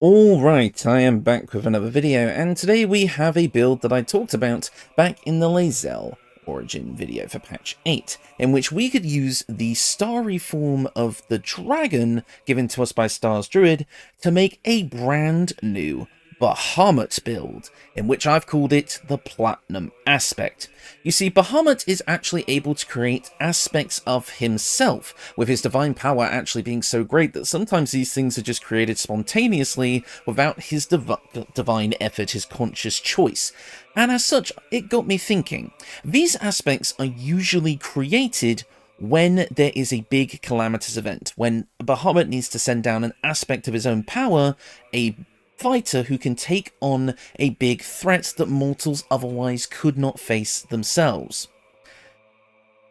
Alright, I am back with another video, and today we have a build that I talked about back in the laezel origin video for patch 8, in which we could use the Starry Form of the dragon given to us by Stars Druid to make a brand new Bahamut build, in which I've called it the Platinum Aspect. You see, Bahamut is actually able to create aspects of himself, with his divine power actually being so great that sometimes these things are just created spontaneously without his divine effort, his conscious choice. And as such, it got me thinking. These aspects are usually created when there is a big calamitous event, when Bahamut needs to send down an aspect of his own power, a fighter who can take on a big threat that mortals otherwise could not face themselves.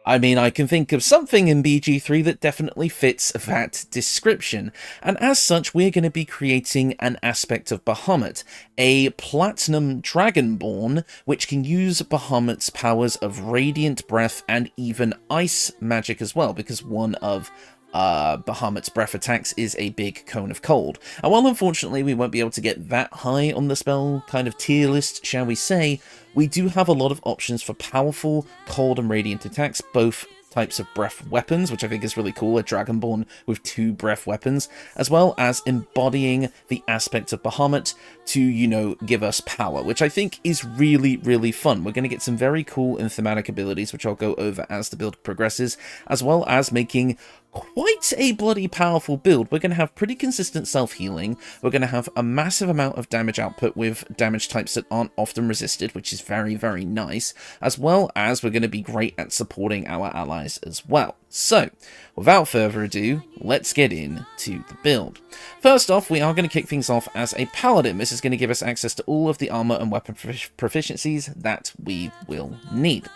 I mean, I can think of something in BG3 that definitely fits that description, and as such we're going to be creating an aspect of Bahamut, a platinum dragonborn which can use Bahamut's powers of radiant breath and even ice magic as well, because one of Bahamut's breath attacks is a big cone of cold. And while unfortunately we won't be able to get that high on the spell kind of tier list, shall we say, we do have a lot of options for powerful cold and radiant attacks, both types of breath weapons, which I think is really cool, a dragonborn with 2 breath weapons, as well as embodying the aspect of Bahamut to, you know, give us power, which I think is really, really fun. We're going to get some very cool and thematic abilities, which I'll go over as the build progresses, as well as making quite a bloody powerful build. We're going to have pretty consistent self-healing, we're going to have a massive amount of damage output with damage types that aren't often resisted, which is very, very nice, as well as we're going to be great at supporting our allies as well. So, without further ado, let's get into the build. First off, we are going to kick things off as a Paladin. This is going to give us access to all of the armor and weapon proficiencies that we will need.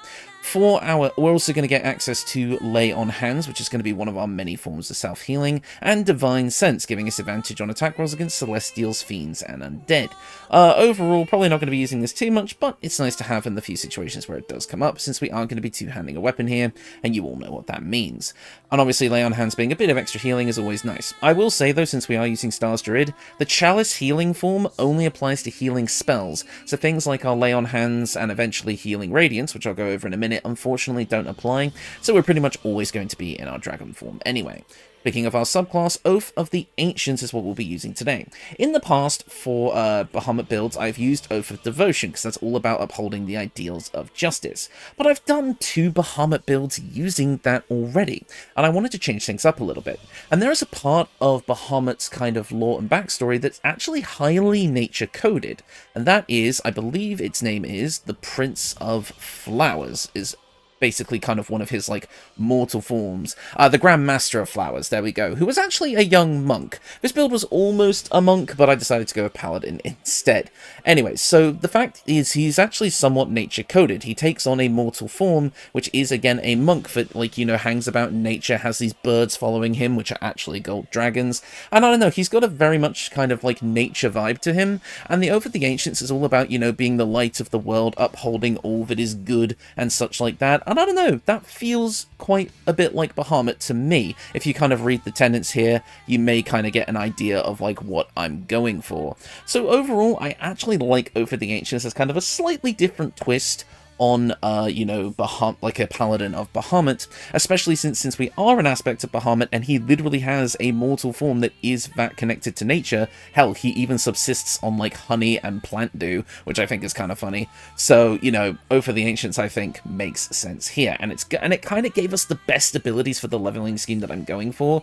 We're also going to get access to Lay on Hands, which is going to be one of our many forms of self-healing, and Divine Sense, giving us advantage on attack rolls against Celestials, Fiends, and Undead. Overall, probably not going to be using this too much, but it's nice to have in the few situations where it does come up, since we are going to be two-handing a weapon here, and you all know what that means. And obviously, Lay on Hands being a bit of extra healing is always nice. I will say, though, since we are using Stars Druid, the Chalice healing form only applies to healing spells, so things like our Lay on Hands and eventually Healing Radiance, which I'll go over in a minute, unfortunately don't apply, so we're pretty much always going to be in our dragon form anyway. Speaking of our subclass, Oath of the Ancients is what we'll be using today. In the past, for Bahamut builds, I've used Oath of Devotion, because that's all about upholding the ideals of justice. But I've done 2 Bahamut builds using that already, and I wanted to change things up a little bit. And there is a part of Bahamut's kind of lore and backstory that's actually highly nature-coded, and that is, I believe its name is, the Prince of Flowers, is basically kind of one of his, like, mortal forms. The Grand Master of Flowers, there we go, who was actually a young monk. This build was almost a monk, but I decided to go with Paladin instead. Anyway, so the fact is he's actually somewhat nature-coded. He takes on a mortal form, which is, again, a monk that, like, you know, hangs about in nature, has these birds following him, which are actually gold dragons, and I don't know, he's got a very much kind of, like, nature vibe to him, and the Oath of the Ancients is all about, you know, being the light of the world, upholding all that is good, and such like that. And I don't know, that feels quite a bit like Bahamut to me. If you kind of read the tenets here, you may kind of get an idea of, like, what I'm going for. So overall, I actually like Oath of the Ancients as kind of a slightly different twist on, you know, like a Paladin of Bahamut, especially since we are an aspect of Bahamut, and he literally has a mortal form that is that connected to nature. Hell, he even subsists on, like, honey and plant dew, which I think is kind of funny. So, you know, Oath of the Ancients, I think, makes sense here, and it kind of gave us the best abilities for the leveling scheme that I'm going for.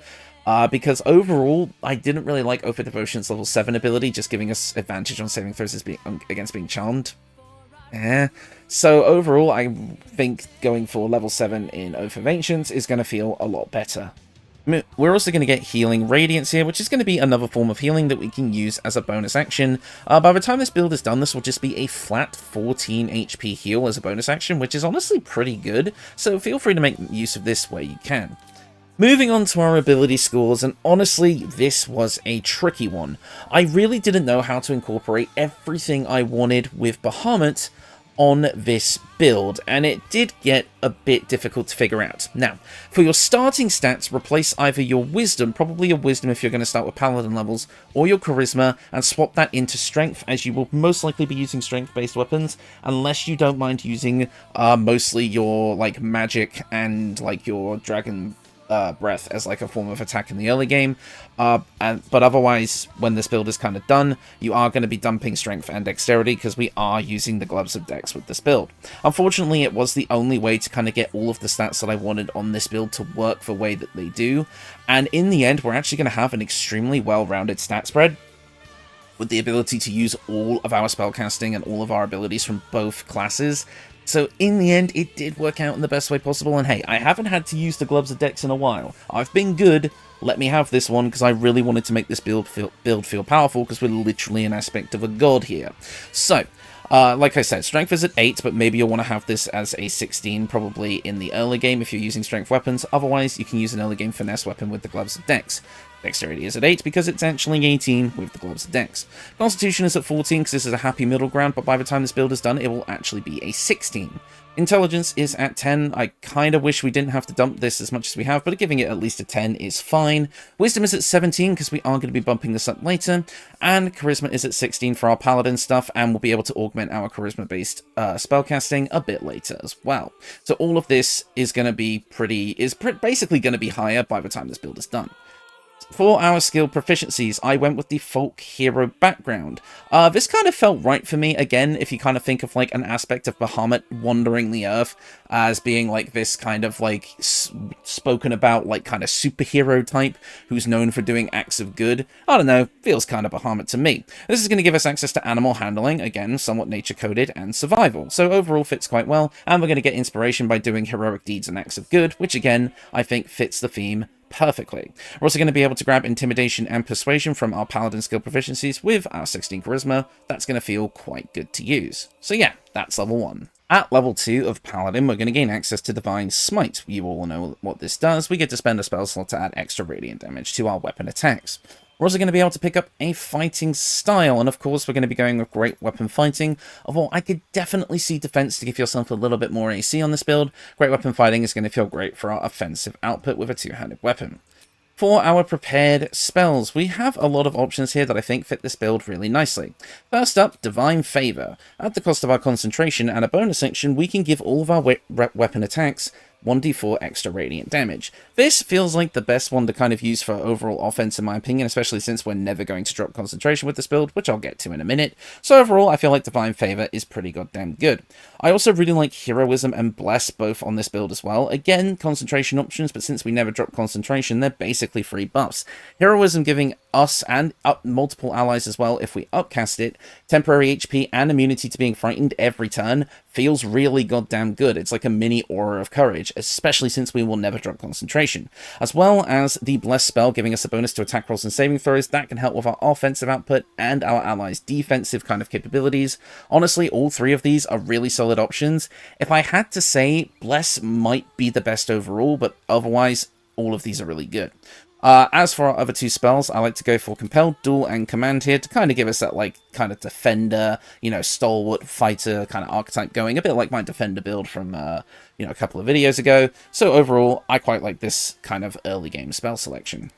Because overall, I didn't really like Oath of Devotion's level 7 ability, just giving us advantage on saving throws against being charmed. So overall, I think going for level 7 in Oath of Ancients is going to feel a lot better. We're also going to get Healing Radiance here, which is going to be another form of healing that we can use as a bonus action. By the time this build is done, this will just be a flat 14 HP heal as a bonus action, which is honestly pretty good, so feel free to make use of this where you can. Moving on to our ability scores, and honestly, this was a tricky one. I really didn't know how to incorporate everything I wanted with Bahamut, on this build, and it did get a bit difficult to figure out. Now, for your starting stats, replace either your wisdom, probably your wisdom if you're going to start with paladin levels, or your charisma, and swap that into strength, as you will most likely be using strength-based weapons, unless you don't mind using mostly your like magic and like your dragon breath as like a form of attack in the early game, but otherwise when this build is kind of done, you are going to be dumping strength and dexterity because we are using the gloves of dex with this build. Unfortunately, it was the only way to kind of get all of the stats that I wanted on this build to work the way that they do, and in the end we're actually going to have an extremely well-rounded stat spread with the ability to use all of our spellcasting and all of our abilities from both classes. So in the end, it did work out in the best way possible, and hey, I haven't had to use the Gloves of Dex in a while. I've been good, let me have this one, because I really wanted to make this build feel powerful, because we're literally an aspect of a god here. So, like I said, strength is at 8, but maybe you'll want to have this as a 16 probably in the early game if you're using strength weapons. Otherwise, you can use an early game finesse weapon with the Gloves of Dex. Dexterity is at 8 because it's actually 18 with the Gloves of Dex. Constitution is at 14 because this is a happy middle ground, but by the time this build is done, it will actually be a 16. Intelligence is at 10. I kind of wish we didn't have to dump this as much as we have, but giving it at least a 10 is fine. Wisdom is at 17 because we are going to be bumping this up later. And Charisma is at 16 for our Paladin stuff, and we'll be able to augment our Charisma-based spellcasting a bit later as well. So all of this is going to be basically going to be higher by the time this build is done. For our skill proficiencies, I went with the folk hero background. This kind of felt right for me, again, if you kind of think of like an aspect of Bahamut wandering the earth as being like this kind of like spoken about like kind of superhero type who's known for doing acts of good. I don't know, feels kind of Bahamut to me. This is going to give us access to animal handling, again, somewhat nature coded, and survival, so overall fits quite well, and we're going to get inspiration by doing heroic deeds and acts of good, which again, I think fits the theme perfectly. We're also going to be able to grab Intimidation and Persuasion from our Paladin skill proficiencies with our 16 Charisma. That's going to feel quite good to use. So yeah, that's level 1. At level 2 of Paladin, we're going to gain access to Divine Smite. You all know what this does. We get to spend a spell slot to add extra radiant damage to our weapon attacks. We're also going to be able to pick up a fighting style, and of course we're going to be going with great weapon fighting, although I could definitely see defense to give yourself a little bit more AC on this build. Great weapon fighting is going to feel great for our offensive output with a two-handed weapon. For our prepared spells, we have a lot of options here that I think fit this build really nicely. First up, Divine Favor. At the cost of our concentration and a bonus action, we can give all of our weapon attacks 1d4 extra radiant damage. This feels like the best one to kind of use for overall offense in my opinion, especially since we're never going to drop concentration with this build, which I'll get to in a minute. So overall, I feel like Divine Favor is pretty goddamn good. I also really like Heroism and Bless both on this build as well. Again, concentration options, but since we never drop concentration, they're basically free buffs. Heroism giving us and multiple allies as well if we upcast it temporary HP and immunity to being frightened every turn feels really goddamn good. It's like a mini aura of courage, especially since we will never drop concentration. As well as the Bless spell giving us a bonus to attack rolls and saving throws, that can help with our offensive output and our allies' defensive kind of capabilities. Honestly, all three of these are really solid options. If I had to say, Bless might be the best overall, but otherwise, all of these are really good. As for our other two spells, I like to go for Compelled, Duel, and Command here to kind of give us that, like, kind of defender, you know, stalwart fighter kind of archetype going, a bit like my defender build from, you know, a couple of videos ago. So overall, I quite like this kind of early game spell selection.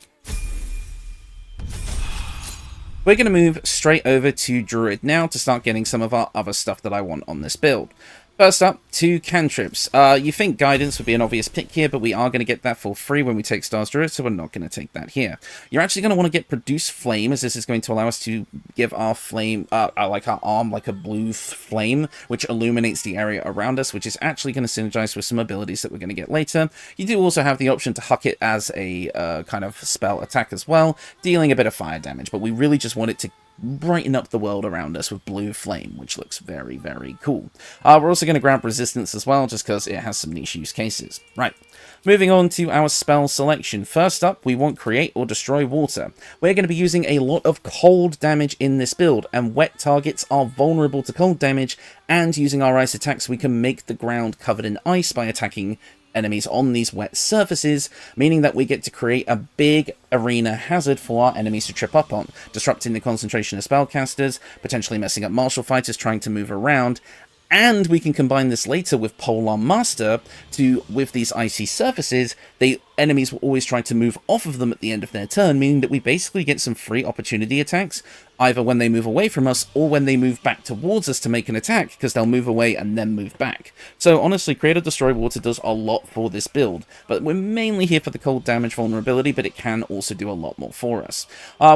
We're going to move straight over to Druid now to start getting some of our other stuff that I want on this build. First up, 2 cantrips. You think Guidance would be an obvious pick here, but we are going to get that for free when we take Stars Druid, so we're not going to take that here. You're actually going to want to get Produce Flame, as this is going to allow us to give our flame, like our arm, like a blue flame, which illuminates the area around us, which is actually going to synergize with some abilities that we're going to get later. You do also have the option to huck it as a kind of spell attack as well, dealing a bit of fire damage, but we really just want it to brighten up the world around us with blue flame, which looks very, very cool. We're also going to grab resistance as well, just because it has some niche use cases. Right, moving on to our spell selection. First up, we want Create or Destroy Water. We're going to be using a lot of cold damage in this build, and wet targets are vulnerable to cold damage, and using our ice attacks, we can make the ground covered in ice by attacking enemies on these wet surfaces, meaning that we get to create a big arena hazard for our enemies to trip up on, disrupting the concentration of spellcasters, potentially messing up martial fighters trying to move around, And we can combine this later with Polearm Master with these icy surfaces. Enemies will always try to move off of them at the end of their turn, meaning that we basically get some free opportunity attacks, either when they move away from us or when they move back towards us to make an attack, because they'll move away and then move back. So honestly, Create or Destroy Water does a lot for this build, but we're mainly here for the cold damage vulnerability, but it can also do a lot more for us.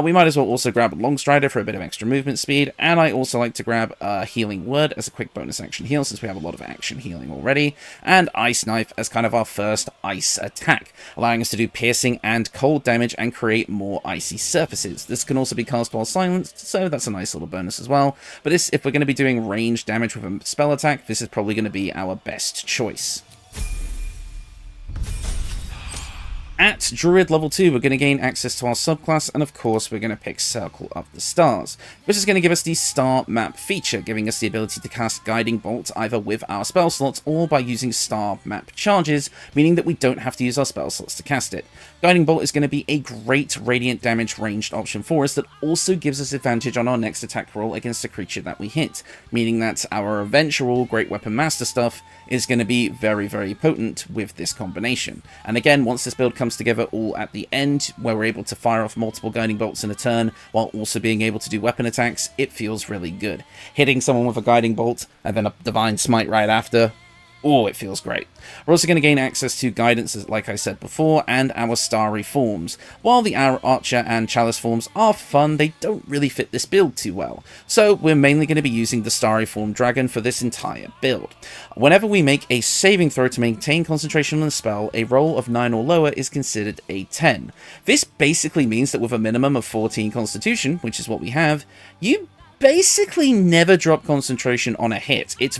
We might as well also grab Longstrider for a bit of extra movement speed, and I also like to grab Healing Word as a quick bonus action heal, since we have a lot of action healing already, and Ice Knife as kind of our first ice attack, allowing us to do piercing and cold damage and create more icy surfaces. This can also be cast while silenced, so that's a nice little bonus as well. But if we're going to be doing ranged damage with a spell attack, this is probably going to be our best choice. At Druid level 2, we're going to gain access to our subclass, and of course we're going to pick Circle of the Stars. This is going to give us the Star Map feature, giving us the ability to cast Guiding Bolt either with our spell slots or by using Star Map charges, meaning that we don't have to use our spell slots to cast it. Guiding Bolt is going to be a great radiant damage ranged option for us that also gives us advantage on our next attack roll against a creature that we hit, meaning that our eventual Great Weapon Master stuff is going to be very, very potent with this combination. And again, once this build comes together all at the end, where we're able to fire off multiple Guiding Bolts in a turn, while also being able to do weapon attacks, it feels really good. Hitting someone with a Guiding Bolt, and then a Divine Smite right after, oh, it feels great. We're also going to gain access to Guidance, like I said before, and our Starry Forms. While the Archer and Chalice forms are fun, they don't really fit this build too well. So we're mainly going to be using the Starry Form Dragon for this entire build. Whenever we make a saving throw to maintain concentration on the spell, a roll of 9 or lower is considered a 10. This basically means that with a minimum of 14 Constitution, which is what we have, you basically never drop concentration on a hit. It's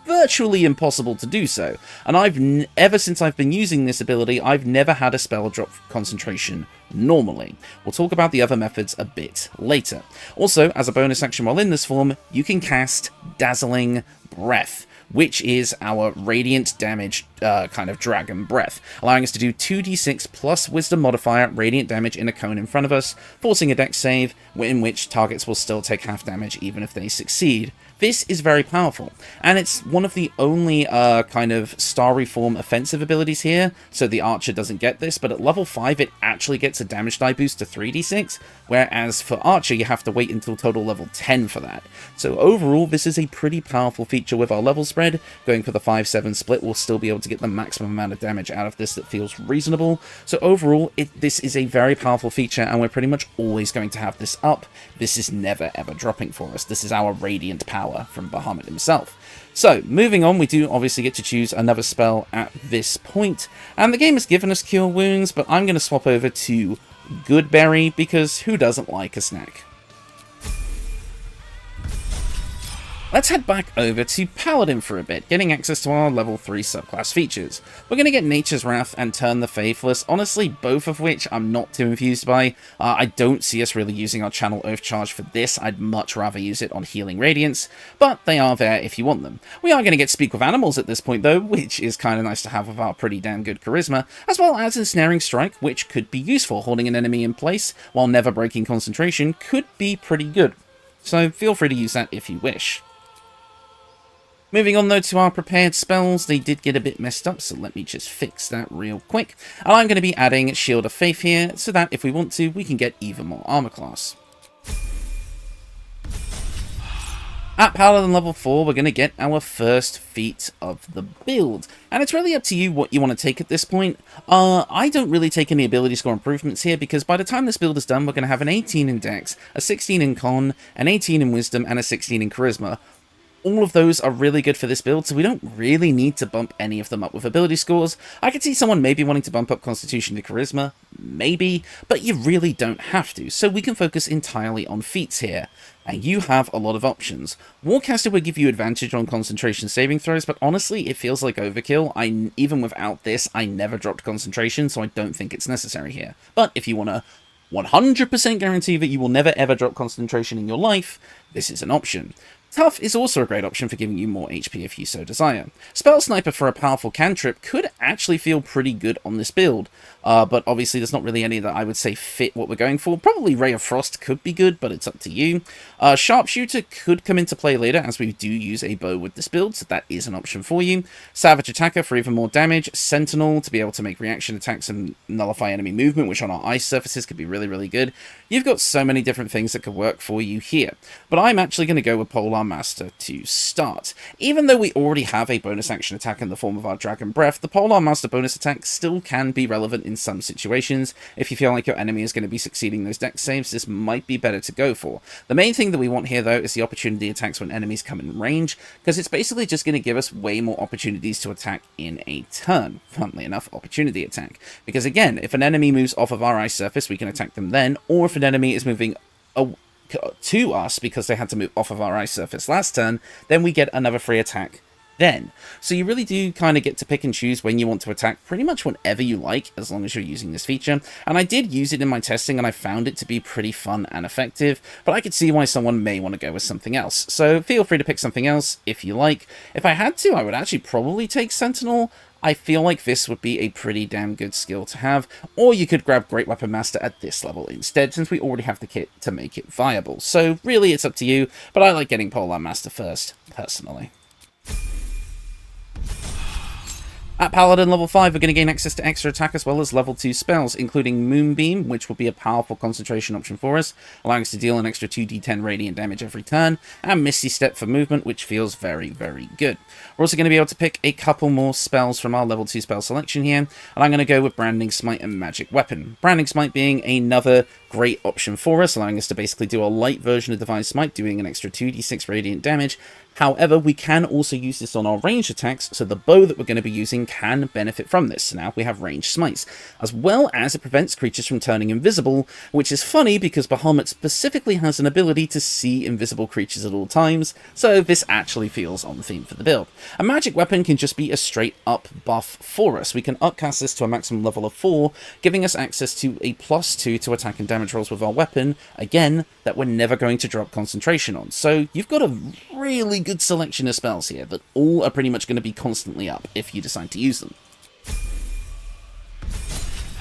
virtually impossible to do so, and ever since I've been using this ability, I've never had a spell drop concentration normally. We'll talk about the other methods a bit later. Also, as a bonus action while in this form, you can cast Dazzling Breath, which is our radiant damage kind of dragon breath, allowing us to do 2d6 plus wisdom modifier radiant damage in a cone in front of us, forcing a dex save, in which targets will still take half damage even if they succeed. This is very powerful, and it's one of the only kind of Starry Form offensive abilities here, so the Archer doesn't get this, but at level 5 it actually gets a damage die boost to 3d6, whereas for Archer you have to wait until total level 10 for that. So overall, this is a pretty powerful feature with our level spread. Going for the 5-7 split, we'll still be able to get the maximum amount of damage out of this that feels reasonable. So overall, this is a very powerful feature, and we're pretty much always going to have this up. This is never ever dropping for us. This is our radiant power from Bahamut himself. So, moving on, we do obviously get to choose another spell at this point, and the game has given us Cure Wounds, but I'm going to swap over to Goodberry, because who doesn't like a snack? Let's head back over to Paladin for a bit, getting access to our level 3 subclass features. We're going to get Nature's Wrath and Turn the Faithless, honestly both of which I'm not too infused by. I don't see us really using our Channel Earth Charge for this. I'd much rather use it on Healing Radiance, but they are there if you want them. We are going to get Speak with Animals at this point though, which is kind of nice to have with our pretty damn good charisma, as well as Ensnaring Strike, which could be useful. Holding an enemy in place while never breaking concentration could be pretty good, so feel free to use that if you wish. Moving on though to our prepared spells, they did get a bit messed up, so let me just fix that real quick. And I'm going to be adding Shield of Faith here, so that if we want to, we can get even more armor class. At Paladin level 4, we're going to get our first feat of the build, and it's really up to you what you want to take at this point. I don't really take any ability score improvements here, because by the time this build is done, we're going to have an 18 in Dex, a 16 in Con, an 18 in Wisdom, and a 16 in Charisma. All of those are really good for this build, so we don't really need to bump any of them up with ability scores. I could see someone maybe wanting to bump up Constitution to Charisma, maybe, but you really don't have to, so we can focus entirely on feats here. And you have a lot of options. Warcaster would give you advantage on concentration saving throws, but honestly, it feels like overkill. Even without this, I never dropped concentration, so I don't think it's necessary here. But if you want to 100% guarantee that you will never ever drop concentration in your life, this is an option. Tough is also a great option for giving you more HP if you so desire. Spell Sniper for a powerful cantrip could actually feel pretty good on this build, but obviously there's not really any that I would say fit what we're going for. Probably Ray of Frost could be good, but it's up to you. Sharpshooter could come into play later, as we do use a bow with this build, so that is an option for you. Savage Attacker for even more damage. Sentinel to be able to make reaction attacks and nullify enemy movement, which on our ice surfaces could be really, really good. You've got so many different things that could work for you here, but I'm actually going to go with Polearm Master to start. Even though we already have a bonus action attack in the form of our Dragon Breath, the Polearm Master bonus attack still can be relevant in some situations. If you feel like your enemy is going to be succeeding those dex saves, this might be better to go for. The main thing that we want here, though, is the opportunity attacks when enemies come in range, because it's basically just going to give us way more opportunities to attack in a turn. Funnily enough, opportunity attack. Because again, if an enemy moves off of our ice surface, we can attack them then, or if an enemy is moving to us because they had to move off of our ice surface last turn, then we get another free attack then. So you really do kind of get to pick and choose when you want to attack pretty much whenever you like, as long as you're using this feature. And I did use it in my testing and I found it to be pretty fun and effective, but I could see why someone may want to go with something else. So feel free to pick something else if you like. If I had to, I would actually probably take Sentinel. I feel like this would be a pretty damn good skill to have, or you could grab Great Weapon Master at this level instead, since we already have the kit to make it viable. So really, it's up to you, but I like getting Polearm Master first, personally. At Paladin level 5, we're going to gain access to extra attack as well as level 2 spells, including Moonbeam, which will be a powerful concentration option for us, allowing us to deal an extra 2d10 radiant damage every turn, and Misty Step for movement, which feels very, very good. We're also going to be able to pick a couple more spells from our level 2 spell selection here, and I'm going to go with Branding Smite and Magic Weapon. Branding Smite being another great option for us, allowing us to basically do a light version of Divine Smite, doing an extra 2d6 radiant damage. However, we can also use this on our ranged attacks, so the bow that we're going to be using can benefit from this. So now we have ranged smites, as well as it prevents creatures from turning invisible, which is funny because Bahamut specifically has an ability to see invisible creatures at all times, so this actually feels on theme for the build. A magic weapon can just be a straight up buff for us. We can upcast this to a maximum level of 4, giving us access to a +2 to attack and damage rolls with our weapon, again, that we're never going to drop concentration on. So you've got a really good selection of spells here that all are pretty much going to be constantly up if you decide to use them.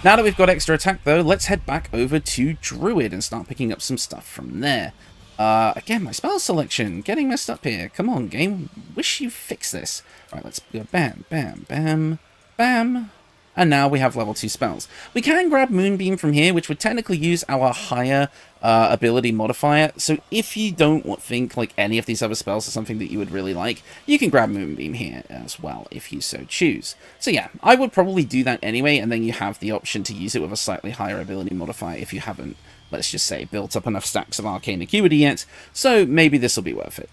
Now that we've got extra attack though, let's head back over to Druid and start picking up some stuff from there. Again, my spell selection getting messed up here. Come on, game. Wish you fixed this. Right, let's go bam, bam, bam, bam. And now we have level 2 spells. We can grab Moonbeam from here, which would technically use our higher ability modifier. So if you don't think like any of these other spells are something that you would really like, you can grab Moonbeam here as well, if you so choose. So yeah, I would probably do that anyway, and then you have the option to use it with a slightly higher ability modifier if you haven't, let's just say, built up enough stacks of Arcane Acuity yet, so maybe this will be worth it.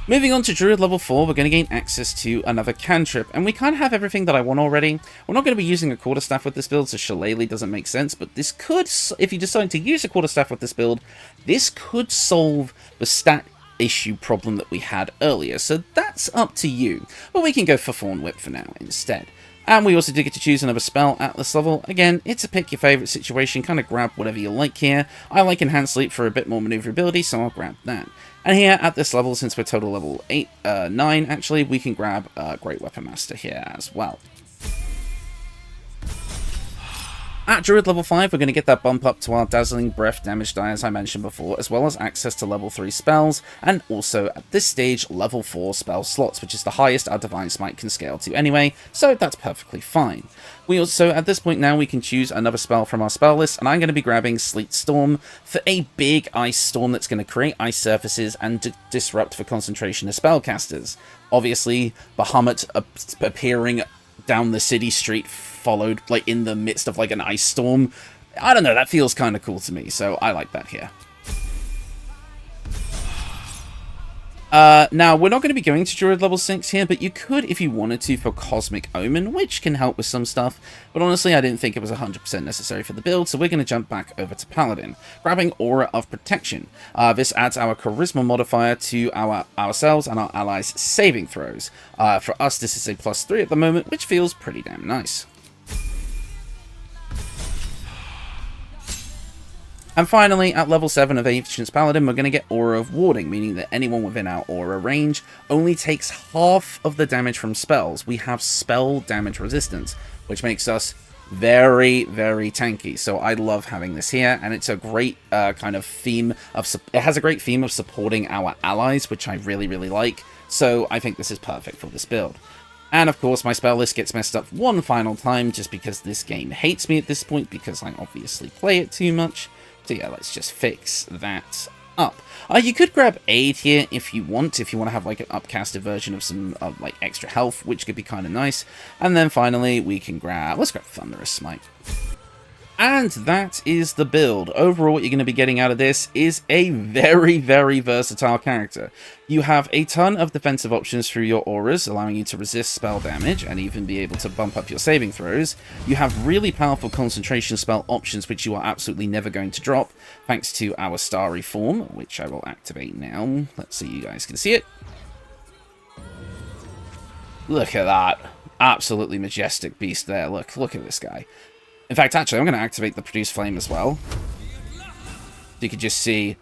Moving on to Druid level 4, we're going to gain access to another cantrip, and we kind of have everything that I want already. We're not going to be using a quarterstaff with this build, so Shillelagh doesn't make sense, but this could, if you decide to use a quarterstaff with this build, this could solve the stat issue problem that we had earlier, so that's up to you. But we can go for Thorn Whip for now instead. And we also do get to choose another spell at this level. Again, it's a pick your favourite situation, kind of grab whatever you like here. I like Enhanced Leap for a bit more maneuverability, so I'll grab that. And here at this level, since we're total level 9 actually, we can grab Great Weapon Master here as well. At Druid level 5, we're going to get that bump up to our Dazzling Breath damage die, as I mentioned before, as well as access to level 3 spells, and also, at this stage, level 4 spell slots, which is the highest our Divine Smite can scale to anyway, so that's perfectly fine. We also, at this point now, we can choose another spell from our spell list, and I'm going to be grabbing Sleet Storm for a big ice storm that's going to create ice surfaces and disrupt the concentration of spellcasters. Obviously, Bahamut appearing down the city street followed like in the midst of like an ice storm. I don't know, that feels kind of cool to me, so I like that here. Now, we're not going to be going to Druid level 6 here, but you could if you wanted to for Cosmic Omen, which can help with some stuff, but honestly I didn't think it was 100% necessary for the build, so we're going to jump back over to Paladin, grabbing Aura of Protection. This adds our Charisma modifier to ourselves and our allies' saving throws. For us, this is a +3 at the moment, which feels pretty damn nice. And finally, at level 7 of Ancient's Paladin, we're going to get Aura of Warding, meaning that anyone within our aura range only takes half of the damage from spells. We have spell damage resistance, which makes us very, very tanky. So I love having this here, and it's a great kind of theme of... It has a great theme of supporting our allies, which I really, really like. So I think this is perfect for this build. And of course, my spell list gets messed up one final time, just because this game hates me at this point, because I obviously play it too much. So yeah, let's just fix that up. You could grab Aid here if you want to have like an upcasted version of some like extra health, which could be kind of nice. And then finally, we can grab, let's grab Thunderous Smite. And that is the build. Overall, what you're going to be getting out of this is a very, very versatile character. You have a ton of defensive options through your auras, allowing you to resist spell damage and even be able to bump up your saving throws. You have really powerful concentration spell options, which you are absolutely never going to drop, thanks to our Starry Form, which I will activate now. Let's see, you guys can see it. Look at that. Absolutely majestic beast there. Look at this guy. In fact, actually, I'm going to activate the Produce Flame as well. You can just see...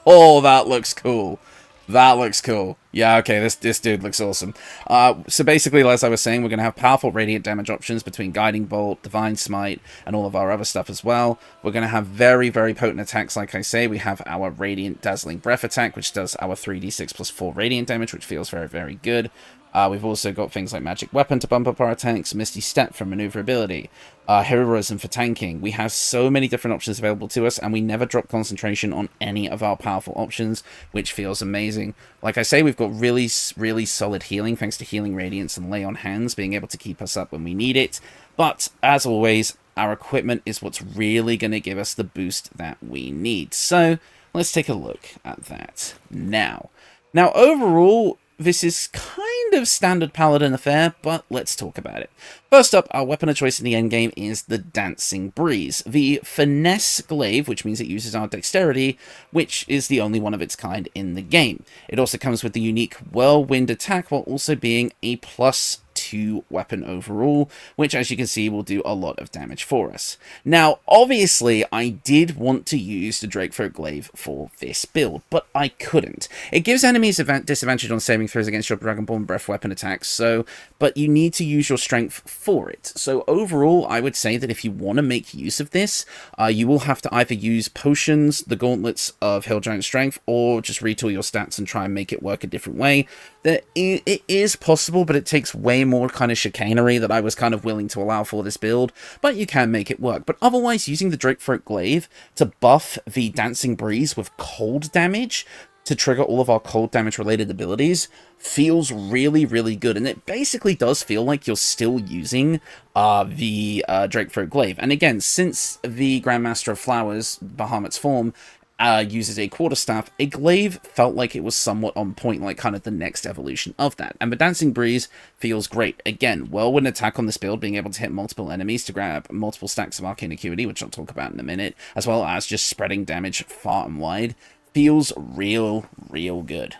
Oh, that looks cool. That looks cool. Yeah, okay, this dude looks awesome. So basically, as I was saying, we're going to have powerful radiant damage options between Guiding Bolt, Divine Smite, and all of our other stuff as well. We're going to have very, very potent attacks, like I say. We have our Radiant Dazzling Breath attack, which does our 3d6 plus 4 radiant damage, which feels very, very good. We've also got things like Magic Weapon to bump up our attacks, Misty Step for maneuverability, Heroism for tanking. We have so many different options available to us, and we never drop concentration on any of our powerful options, which feels amazing. Like I say, we've got really, really solid healing, thanks to Healing Radiance and Lay on Hands being able to keep us up when we need it. But, as always, our equipment is what's really going to give us the boost that we need. So, let's take a look at that now. Now, overall, this is kind of standard Paladin affair, but let's talk about it. First up, our weapon of choice in the endgame is the Dancing Breeze, the Finesse Glaive, which means it uses our dexterity, which is the only one of its kind in the game. It also comes with the unique Whirlwind attack, while also being a +2 weapon overall, which, as you can see, will do a lot of damage for us. Now, obviously, I did want to use the Drakethroat Glaive for this build, but I couldn't. It gives enemies disadvantage on saving throws against your Dragonborn Breath weapon attacks, but you need to use your strength for it. So overall, I would say that if you want to make use of this, you will have to either use potions, the gauntlets of Hill Giant Strength, or just retool your stats and try and make it work a different way. It is possible, but it takes way more kind of chicanery that I was kind of willing to allow for this build, but you can make it work. But otherwise, using the Drakethroat Glaive to buff the Dancing Breeze with cold damage to trigger all of our cold damage related abilities feels really, really good. And it basically does feel like you're still using the Drakethroat Glaive. And again, since the Grandmaster of Flowers, Bahamut's form, uses a quarterstaff, a glaive felt like it was somewhat on point, like kind of the next evolution of that. And the Dancing Breeze feels great. Again, Whirlwind attack on this build, being able to hit multiple enemies to grab multiple stacks of Arcane Acuity, which I'll talk about in a minute, as well as just spreading damage far and wide, feels real, real good.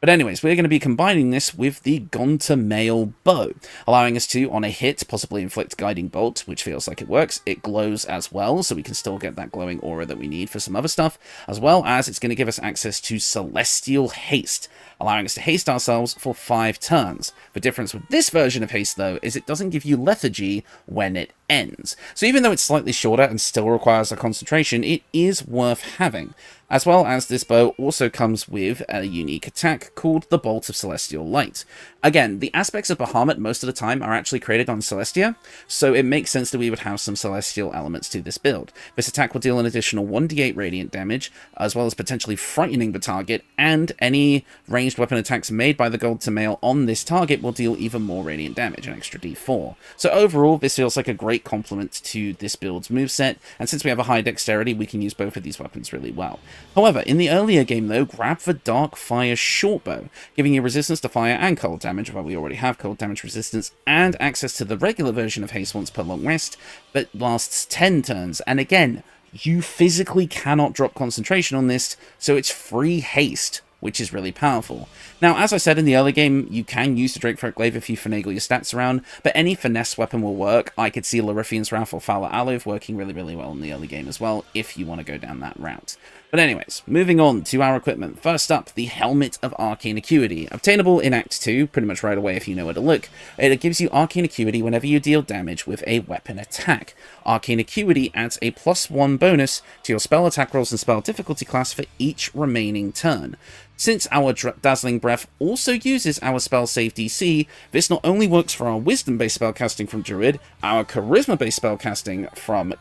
But anyways, we're going to be combining this with the Gaunter Mail Bow, allowing us to, on a hit, possibly inflict Guiding Bolt, which feels like it works. It glows as well, so we can still get that glowing aura that we need for some other stuff, as well as it's going to give us access to Celestial Haste, allowing us to haste ourselves for 5 turns. The difference with this version of haste, though, is it doesn't give you lethargy when it ends. So even though it's slightly shorter and still requires a concentration, it is worth having. As well as this bow also comes with a unique attack called the Bolt of Celestial Light. Again, the aspects of Bahamut most of the time are actually created on Celestia, so it makes sense that we would have some celestial elements to this build. This attack will deal an additional 1d8 radiant damage, as well as potentially frightening the target, and any ranged weapon attacks made by the Gaunter Mail on this target will deal even more radiant damage, an extra d4. So overall, this feels like a great complement to this build's moveset, and since we have a high dexterity, we can use both of these weapons really well. However, in the earlier game though, grab the Dark Fire Shortbow, giving you resistance to fire and cold damage, while we already have cold damage resistance, and access to the regular version of haste once per long rest, but lasts 10 turns, and again, you physically cannot drop concentration on this, so it's free haste which is really powerful. Now, as I said in the early game, you can use the Drakefolk Glaive if you finagle your stats around, but any finesse weapon will work. I could see Larifian's Wrath or Fowler Alove working really, really well in the early game as well, if you want to go down that route. But anyways, moving on to our equipment. First up, the Helmet of Arcane Acuity. Obtainable in Act 2, pretty much right away if you know where to look. It gives you Arcane Acuity whenever you deal damage with a weapon attack. Arcane Acuity adds a +1 bonus to your spell attack rolls and spell difficulty class for each remaining turn. Since our Dazzling Breath also uses our spell save DC, this not only works for our Wisdom-based spellcasting from Druid, our Charisma-based spellcasting from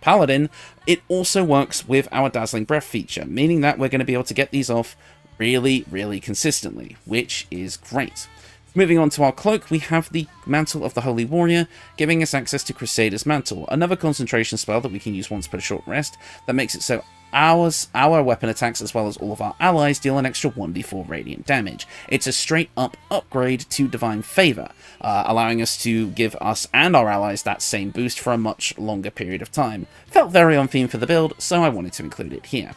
Paladin, it also works with our Dazzling Breath feature, meaning that we're going to be able to get these off really, really consistently, which is great. Moving on to our cloak, we have the Mantle of the Holy Warrior, giving us access to Crusader's Mantle, another concentration spell that we can use once per short rest, that makes it so our weapon attacks as well as all of our allies deal an extra 1d4 radiant damage. It's a straight up upgrade to Divine Favor, allowing us to give us and our allies that same boost for a much longer period of time. Felt very on theme for the build, so I wanted to include it here.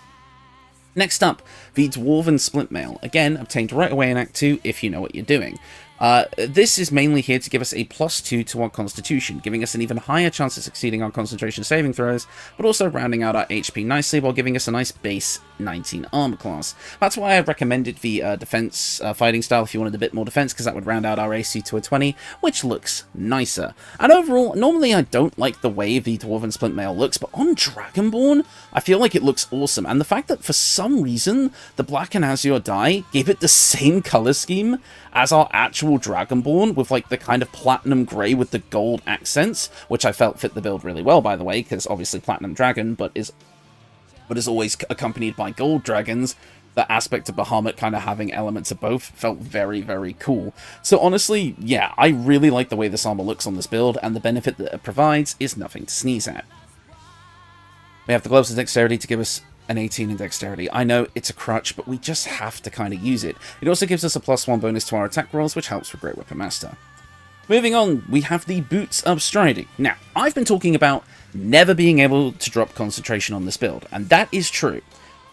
Next up, the Dwarven Splintmail, again obtained right away in Act 2 if you know what you're doing. This is mainly here to give us a +2 to our Constitution, giving us an even higher chance of succeeding our concentration saving throws, but also rounding out our HP nicely while giving us a nice base 19 armor class. That's why I recommended the defense fighting style if you wanted a bit more defense, because that would round out our AC to a 20, which looks nicer. And overall, normally I don't like the way the Dwarven Splintmail looks, but on Dragonborn, I feel like it looks awesome. And the fact that for some reason, the Black and Azure dye gave it the same color scheme as our actual Dragonborn, with like the kind of platinum grey with the gold accents, which I felt fit the build really well, by the way, because obviously platinum dragon, but is always accompanied by gold dragons. The aspect of Bahamut kind of having elements of both felt very, very cool. So honestly, yeah, I really like the way this armor looks on this build, and the benefit that it provides is nothing to sneeze at. We have the Gloves of Dexterity to give us an 18 in Dexterity. I know it's a crutch, but we just have to kind of use it. It also gives us a +1 bonus to our attack rolls, which helps with Great Weapon Master. Moving on, we have the Boots of Striding. Now, I've been talking about never being able to drop concentration on this build, and that is true.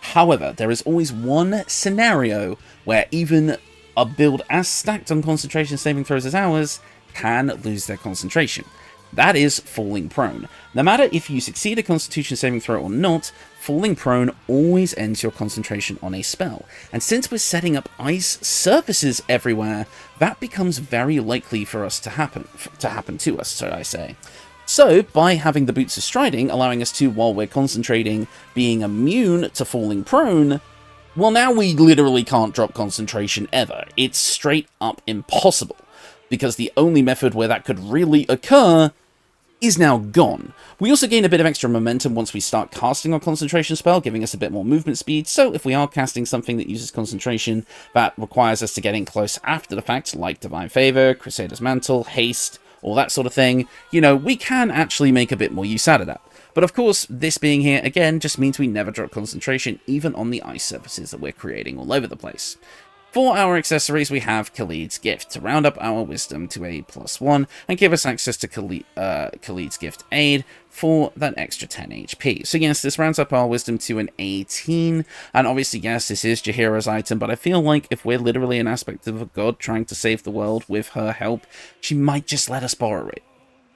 However, there is always one scenario where even a build as stacked on concentration saving throws as ours can lose their concentration. That is falling prone. No matter if you succeed a constitution saving throw or not, falling prone always ends your concentration on a spell. And since we're setting up ice surfaces everywhere, that becomes very likely for us to happen to us, so I say. So, by having the Boots of Striding, allowing us to, while we're concentrating, being immune to falling prone, well, now we literally can't drop concentration ever. It's straight up impossible, because the only method where that could really occur is now gone. We also gain a bit of extra momentum once we start casting our concentration spell, giving us a bit more movement speed, so if we are casting something that uses concentration that requires us to get in close after the fact, like Divine Favor, Crusader's Mantle, Haste, all that sort of thing, you know, we can actually make a bit more use out of that. But of course, this being here, again, just means we never drop concentration, even on the ice surfaces that we're creating all over the place. For our accessories, we have Khalid's Gift to round up our wisdom to a +1 and give us access to Khalid's Gift Aid for that extra 10 HP. So yes, this rounds up our wisdom to an 18, and obviously yes, this is Jaheira's item, but I feel like if we're literally an aspect of a god trying to save the world with her help, she might just let us borrow it.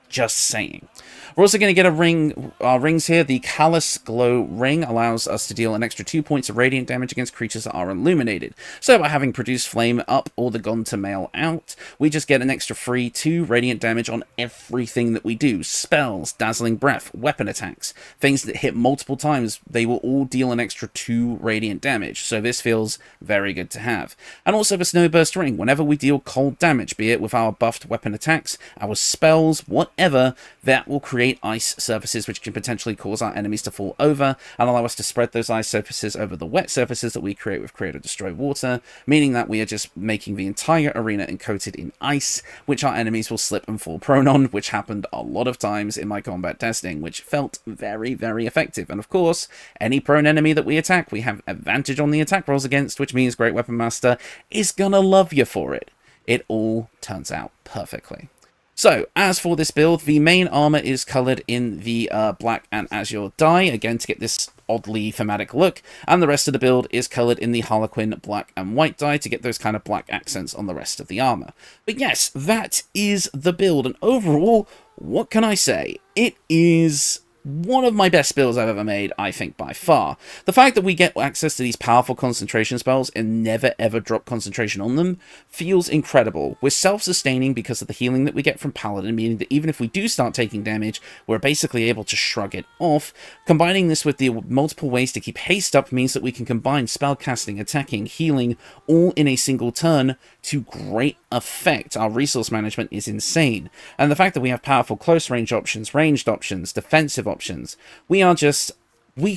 Just saying. We're also going to get a ring, rings here. The Callous Glow Ring allows us to deal an extra 2 points of radiant damage against creatures that are illuminated. So by having Produce Flame up or the Gone to Mail out, we just get an extra free 2 radiant damage on everything that we do. Spells, Dazzling Breath, weapon attacks, things that hit multiple times, they will all deal an extra 2 radiant damage. So this feels very good to have. And also the Snowburst Ring. Whenever we deal cold damage, be it with our buffed weapon attacks, our spells, whatever, that will create ice surfaces which can potentially cause our enemies to fall over and allow us to spread those ice surfaces over the wet surfaces that we create with Create or Destroy Water, meaning that we are just making the entire arena encoded in ice, which our enemies will slip and fall prone on, which happened a lot of times in my combat testing, which felt very, very effective. And of course, any prone enemy that we attack, we have advantage on the attack rolls against, which means Great Weapon Master is gonna love you for it. It all turns out perfectly. So, as for this build, the main armor is coloured in the black and azure dye, again to get this oddly thematic look, and the rest of the build is coloured in the Harlequin black and white dye to get those kind of black accents on the rest of the armour. But yes, that is the build, and overall, what can I say? It is one of my best builds I've ever made, I think, by far. The fact that we get access to these powerful concentration spells and never ever drop concentration on them feels incredible. We're self-sustaining because of the healing that we get from Paladin, meaning that even if we do start taking damage, we're basically able to shrug it off. Combining this with the multiple ways to keep haste up means that we can combine spellcasting, attacking, healing, all in a single turn to great effect. Our resource management is insane. And the fact that we have powerful close range options, ranged options, defensive options, we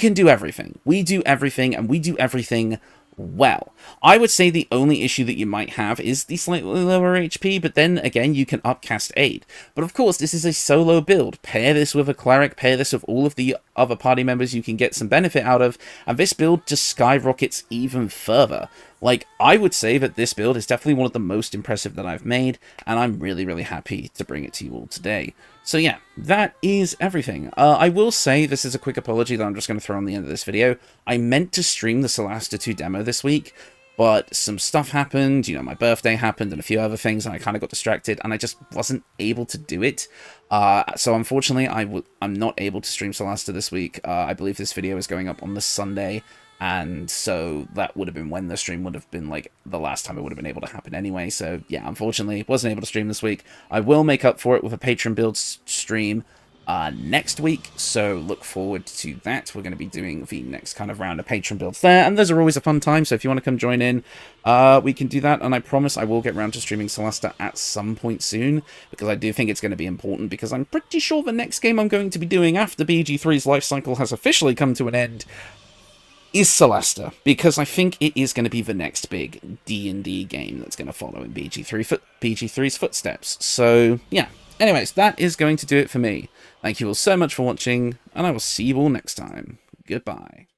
can do everything. We do everything, and we do everything well. I would say the only issue that you might have is the slightly lower HP, but then again, you can upcast aid. But of course, this is a solo build. Pair this with a cleric, pair this with all of the other party members you can get some benefit out of, and this build just skyrockets even further. Like, I would say that this build is definitely one of the most impressive that I've made, and I'm really, really happy to bring it to you all today. So yeah, that is everything. I will say, this is a quick apology that I'm just going to throw on the end of this video. I meant to stream the Solasta 2 demo this week, but some stuff happened, you know, my birthday happened and a few other things, and I kind of got distracted, and I just wasn't able to do it. So unfortunately, I'm not able to stream Solasta this week. I believe this video is going up on the Sunday, and so that would have been when the stream would have been, like, the last time it would have been able to happen anyway. So yeah, unfortunately, wasn't able to stream this week. I will make up for it with a Patreon build stream next week, so look forward to that. We're going to be doing the next kind of round of Patreon builds there, and those are always a fun time, so if you want to come join in, we can do that, and I promise I will get around to streaming Solasta at some point soon, because I do think it's going to be important, because I'm pretty sure the next game I'm going to be doing after BG3's life cycle has officially come to an end is Solasta, because I think it is going to be the next big D&D game that's going to follow in BG3's footsteps. So, yeah. Anyways, that is going to do it for me. Thank you all so much for watching, and I will see you all next time. Goodbye.